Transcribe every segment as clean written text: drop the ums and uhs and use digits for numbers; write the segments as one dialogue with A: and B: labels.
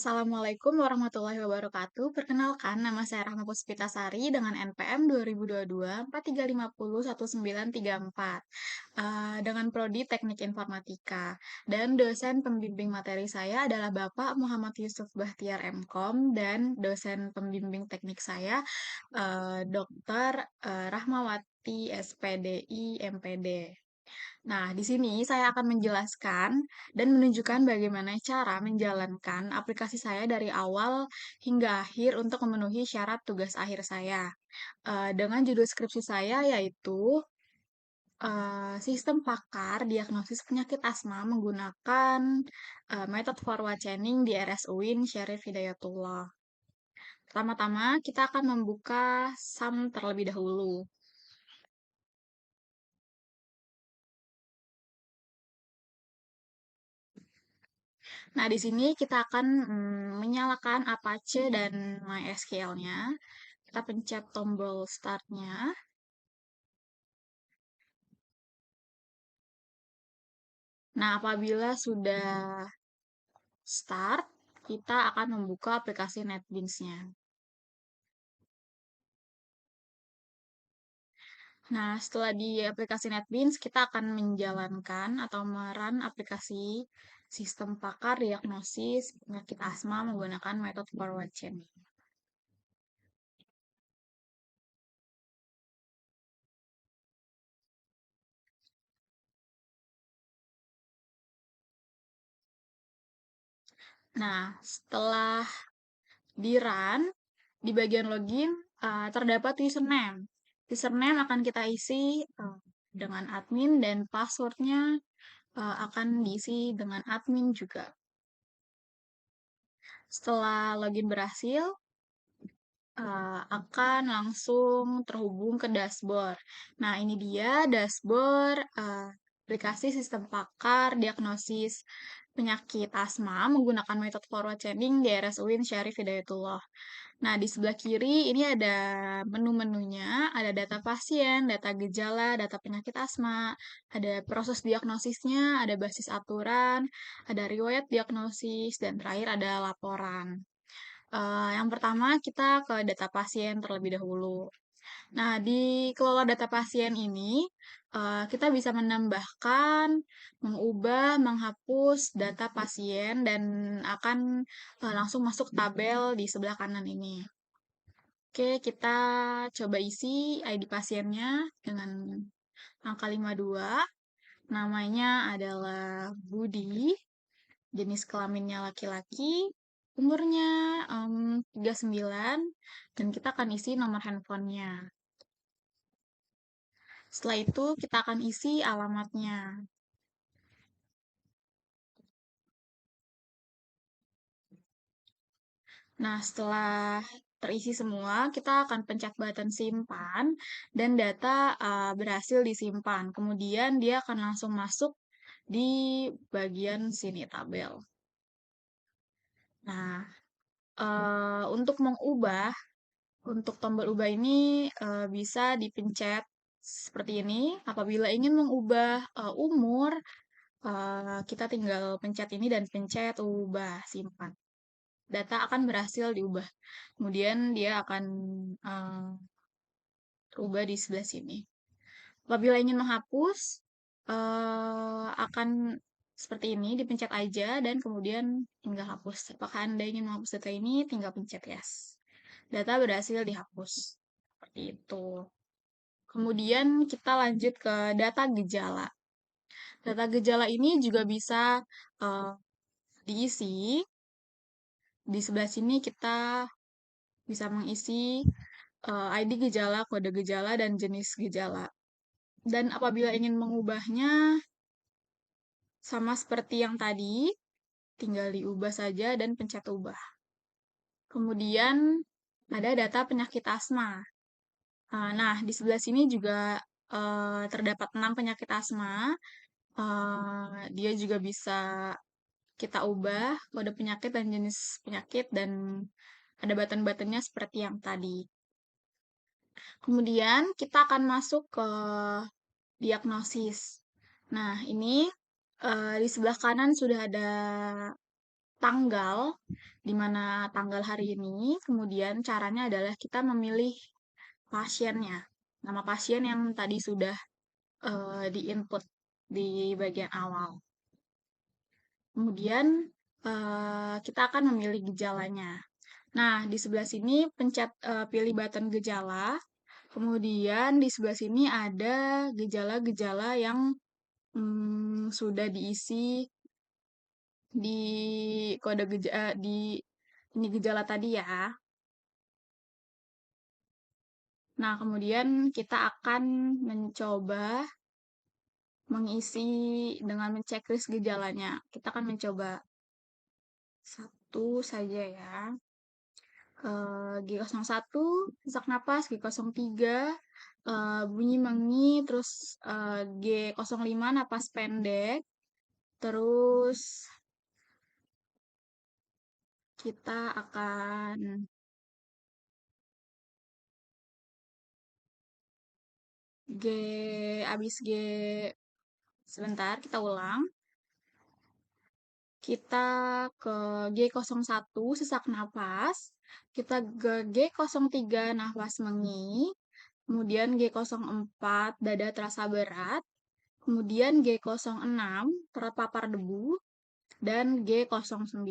A: Assalamualaikum warahmatullahi wabarakatuh. Perkenalkan, nama saya Rahma Puspitasari dengan NPM 2022 4350194 dengan prodi Teknik Informatika. Dan dosen pembimbing materi saya adalah Bapak Muhammad Yusuf Bahtiar MKom dan dosen pembimbing teknik saya Dr. Rahmawati SPDI MPD. Nah, di sini saya akan menjelaskan dan menunjukkan bagaimana cara menjalankan aplikasi saya dari awal hingga akhir untuk memenuhi syarat tugas akhir saya. Dengan judul skripsi saya yaitu Sistem Pakar Diagnosis Penyakit Asma menggunakan metode forward chaining di RS UIN Syarif Hidayatullah. Pertama-tama, kita akan membuka SAM terlebih dahulu. Nah, di sini kita akan menyalakan Apache dan MySQL-nya. Kita pencet tombol start-nya. Nah, apabila sudah start, kita akan membuka aplikasi NetBeans-nya. Nah, setelah di aplikasi NetBeans, kita akan menjalankan atau merun aplikasi sistem pakar diagnosis penyakit asma menggunakan metode forward chaining. Nah, setelah di run, di bagian login terdapat username. Username akan kita isi dengan admin dan passwordnya akan diisi dengan admin juga. Setelah login berhasil, akan langsung terhubung ke dashboard. Nah, ini dia dashboard aplikasi sistem pakar diagnosis penyakit asma menggunakan metode forward chaining di RS UIN Syarif Hidayatullah. Nah, di sebelah kiri ini ada menu-menunya, ada data pasien, data gejala, data penyakit asma, ada proses diagnosisnya, ada basis aturan, ada riwayat diagnosis, dan terakhir ada laporan. Yang pertama kita ke data pasien terlebih dahulu. Nah, di kelola data pasien ini, kita bisa menambahkan, mengubah, menghapus data pasien, dan akan langsung masuk tabel di sebelah kanan ini. Oke, kita coba isi ID pasiennya dengan angka 52. Namanya adalah Budi, jenis kelaminnya laki-laki, umurnya 39, dan kita akan isi nomor handphonenya. Setelah itu, kita akan isi alamatnya. Nah, setelah terisi semua, kita akan pencet button simpan, dan data berhasil disimpan. Kemudian dia akan langsung masuk di bagian sini tabel. Nah, untuk mengubah, untuk tombol ubah ini bisa dipencet seperti ini. Apabila ingin mengubah umur, kita tinggal pencet ini dan pencet ubah simpan. Data akan berhasil diubah. Kemudian dia akan terubah di sebelah sini. Apabila ingin menghapus, akan seperti ini, dipencet aja dan kemudian tinggal hapus. Apakah Anda ingin menghapus data ini, tinggal pencet yes. Data berhasil dihapus. Seperti itu. Kemudian kita lanjut ke data gejala. Data gejala ini juga bisa diisi. Di sebelah sini kita bisa mengisi ID gejala, kode gejala, dan jenis gejala. Dan apabila ingin mengubahnya, sama seperti yang tadi, tinggal diubah saja dan pencet ubah. Kemudian ada data penyakit asma. Nah, di sebelah sini juga terdapat 6 penyakit asma. Dia juga bisa kita ubah kode penyakit dan jenis penyakit dan ada button-buttonnya seperti yang tadi. Kemudian kita akan masuk ke diagnosis. Nah, ini di sebelah kanan sudah ada tanggal, di mana tanggal hari ini, kemudian caranya adalah kita memilih pasiennya. Nama pasien yang tadi sudah di-input di bagian awal. Kemudian kita akan memilih gejalanya. Nah, di sebelah sini pencet pilih button gejala. Kemudian di sebelah sini ada gejala-gejala yang sudah diisi di kode di ini gejala tadi ya. Nah, kemudian kita akan mencoba mengisi dengan menceklis gejalanya. Kita akan mencoba satu saja ya. G01 sesak napas, G03 bunyi mengi, terus G05 napas pendek, terus kita akan G abis G sebentar kita ulang. Kita ke G01 sesak napas, kita ke G03 nafas mengi, kemudian G04 dada terasa berat, kemudian G06 terpapar debu, dan G09.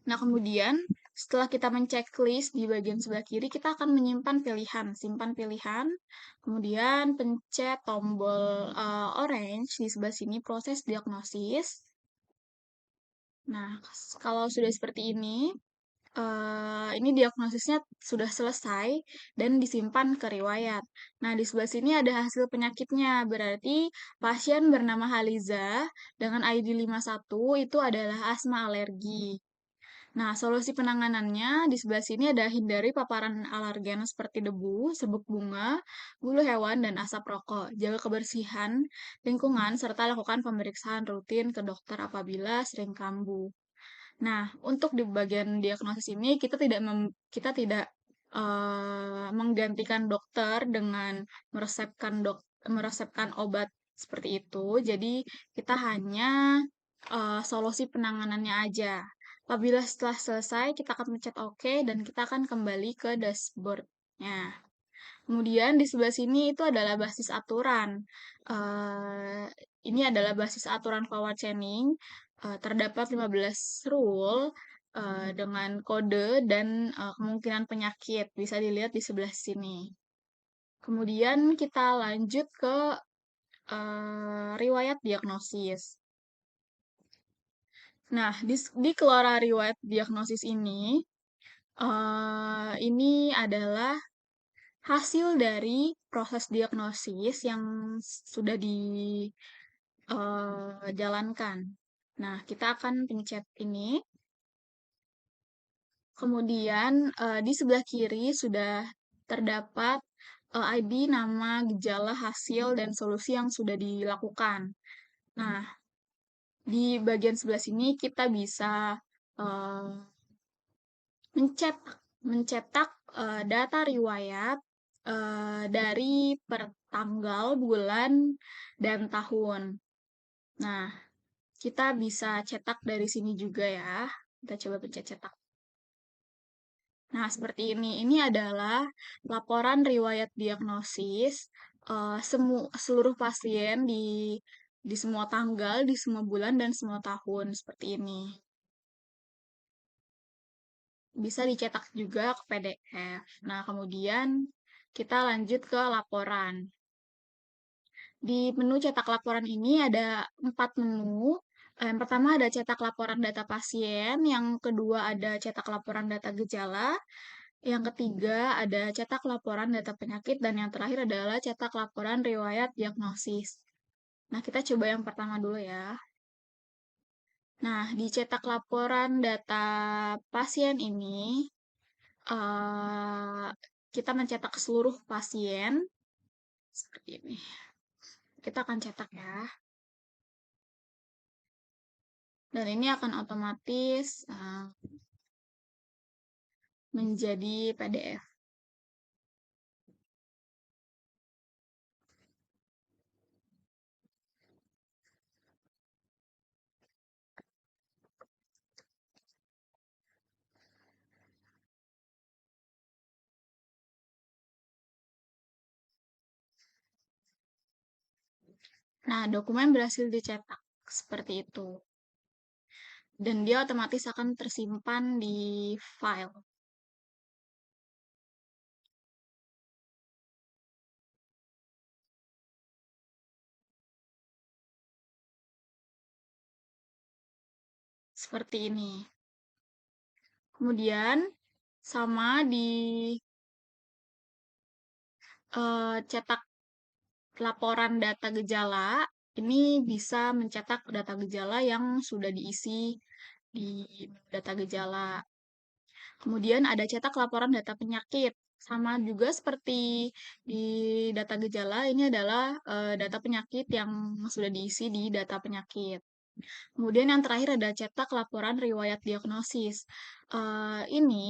A: Nah, kemudian setelah kita menceklis di bagian sebelah kiri, kita akan menyimpan pilihan, simpan pilihan, kemudian pencet tombol orange di sebelah sini proses diagnosis. Nah, kalau sudah seperti ini diagnosisnya sudah selesai dan disimpan ke riwayat. Nah, di sebelah sini ada hasil penyakitnya, berarti pasien bernama Haliza dengan ID 51 itu adalah asma alergi. Nah, solusi penanganannya di sebelah sini ada hindari paparan alergen seperti debu, serbuk bunga, bulu hewan, dan asap rokok. Jaga kebersihan lingkungan serta lakukan pemeriksaan rutin ke dokter apabila sering kambuh. Nah, untuk di bagian diagnosis ini kita tidak menggantikan dokter dengan meresepkan obat seperti itu. Jadi kita hanya solusi penanganannya aja. Apabila setelah selesai, kita akan pencet OK dan kita akan kembali ke dashboard-nya. Kemudian di sebelah sini itu adalah basis aturan. Eh, ini adalah basis aturan forward chaining. Terdapat 15 rule dengan kode dan kemungkinan penyakit. Bisa dilihat di sebelah sini. Kemudian kita lanjut ke riwayat diagnosis. Nah, di keluaran riwayat diagnosis ini adalah hasil dari proses diagnosis yang sudah dijalankan. Nah, kita akan pencet ini. Kemudian di sebelah kiri sudah terdapat ID, nama, gejala, hasil, dan solusi yang sudah dilakukan. Nah, di bagian sebelah sini kita bisa uh, mencetak data riwayat dari per tanggal, bulan, dan tahun. Nah, kita bisa cetak dari sini juga ya. Kita coba pencet cetak. Nah, seperti ini. Ini adalah laporan riwayat diagnosis seluruh pasien di semua tanggal, di semua bulan, dan semua tahun. Seperti ini. Bisa dicetak juga ke PDF. Nah, kemudian kita lanjut ke laporan. Di menu cetak laporan ini ada 4 menu. Yang pertama ada cetak laporan data pasien, yang kedua ada cetak laporan data gejala, yang ketiga ada cetak laporan data penyakit, dan yang terakhir adalah cetak laporan riwayat diagnosis. Nah, kita coba yang pertama dulu ya. Nah, di cetak laporan data pasien ini, eh, kita mencetak seluruh pasien seperti ini. Kita akan cetak ya. Dan ini akan otomatis menjadi PDF. Nah, dokumen berhasil dicetak seperti itu. Dan dia otomatis akan tersimpan di file. Seperti ini. Kemudian sama di cetak laporan data gejala, ini bisa mencetak data gejala yang sudah diisi di data gejala. Kemudian ada cetak laporan data penyakit. Sama juga seperti di data gejala, ini adalah data penyakit yang sudah diisi di data penyakit. Kemudian yang terakhir ada cetak laporan riwayat diagnosis. Ini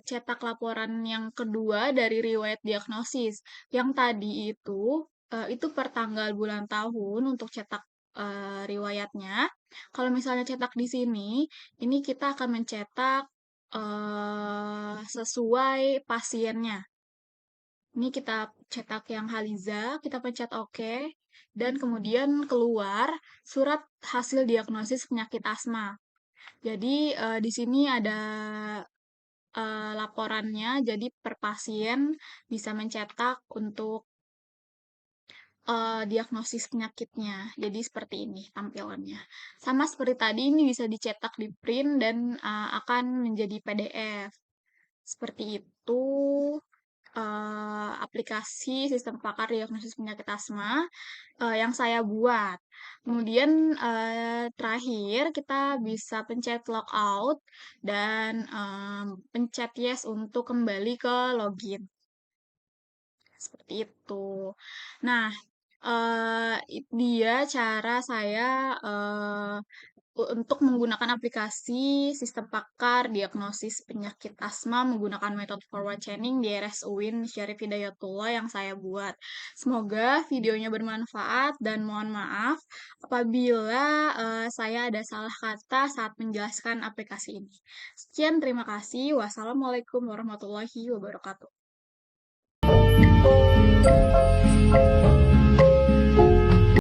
A: cetak laporan yang kedua dari riwayat diagnosis. Yang tadi itu per tanggal bulan tahun untuk cetak riwayatnya. Kalau misalnya cetak di sini, ini kita akan mencetak sesuai pasiennya. Ini kita cetak yang Haliza, kita pencet OK, dan kemudian keluar surat hasil diagnosis penyakit asma. Jadi di sini ada laporannya, jadi per pasien bisa mencetak untuk diagnosis penyakitnya. Jadi seperti ini tampilannya. Sama seperti tadi, ini bisa dicetak di print dan akan menjadi PDF. Seperti itu aplikasi sistem pakar diagnosis penyakit asma yang saya buat. Kemudian terakhir kita bisa pencet logout dan pencet yes untuk kembali ke login. Seperti itu. Nah, dia cara saya untuk menggunakan aplikasi sistem pakar diagnosis penyakit asma menggunakan metode forward chaining di RS UIN Syarif Hidayatullah yang saya buat. Semoga videonya bermanfaat dan mohon maaf apabila saya ada salah kata saat menjelaskan aplikasi ini. Sekian, terima kasih. Wassalamualaikum warahmatullahi wabarakatuh.